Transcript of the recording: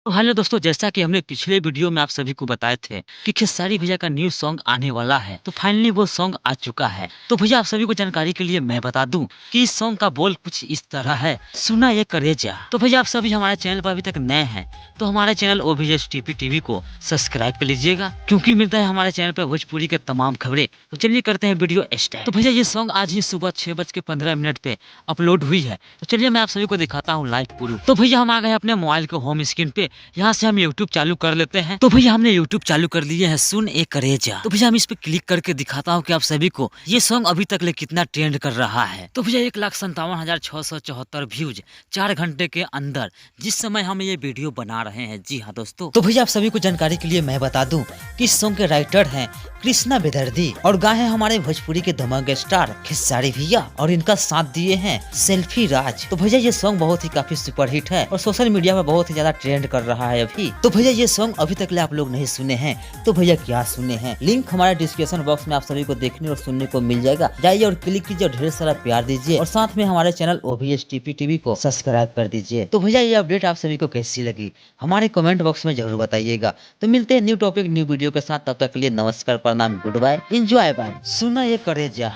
तो हेलो दोस्तों, जैसा कि हमने पिछले वीडियो में आप सभी को बताए थे कि खेसारी भैया का न्यू सॉन्ग आने वाला है, तो फाइनली वो सॉन्ग आ चुका है। तो भैया आप सभी को जानकारी के लिए मैं बता दूं कि इस सॉन्ग का बोल कुछ इस तरह है, सुना ये करेजा। तो भैया आप सभी हमारे चैनल पर अभी तक नए हैं तो हमारे चैनल OVS TP TV को सब्सक्राइब कर लीजिएगा, क्योंकि मिलता है हमारे चैनल पर भोजपुरी के तमाम खबरें। तो चलिए करते हैं वीडियो स्टार्ट। तो भैया ये सॉन्ग आज ही सुबह 6:15 पे अपलोड हुई है। तो चलिए मैं आप सभी को दिखाता हूँ लाइव प्रूफ। तो भैया हम आ गए अपने मोबाइल के होम स्क्रीन पे, यहाँ से हम YouTube चालू कर लेते हैं। तो भैया हमने YouTube चालू कर लिए है, सुन ए करेजा। तो भैया हम इस पे क्लिक करके दिखाता हूँ कि आप सभी को ये सॉन्ग अभी तक ले कितना ट्रेंड कर रहा है। तो भैया 1,57,674 व्यूज 4 घंटे के अंदर, जिस समय हम ये वीडियो बना रहे हैं। जी हाँ दोस्तों, तो भैया आप सभी को जानकारी के लिए मैं बता दूं कि इस सॉन्ग के राइटर हैं कृष्णा बेदर्दी और गाए हैं हमारे भोजपुरी के धमाके स्टार खेसारी भैया, और इनका साथ दिए हैं सेल्फी राज। तो भैया ये सॉन्ग बहुत ही काफी सुपरहिट है और सोशल मीडिया में बहुत ही ज्यादा ट्रेंड कर रहा है अभी। तो भैया ये सॉन्ग अभी तक ले आप लोग नहीं सुने हैं तो भैया क्या सुने हैं, लिंक हमारे डिस्क्रिप्शन बॉक्स में आप सभी को देखने और सुनने को मिल जाएगा। जाइए और क्लिक कीजिए और ढेर सारा प्यार दीजिए, और साथ में हमारे चैनल OVS TP TV को सब्सक्राइब कर दीजिए। तो भैया ये अपडेट आप सभी को कैसी लगी हमारे कमेंट बॉक्स में जरूर बताइएगा। तो मिलते हैं न्यू टॉपिक न्यू वीडियो के साथ, तब तक के लिए नमस्कार, प्रणाम, गुड बाय, एंजॉय बाय, सुना ये करेजा।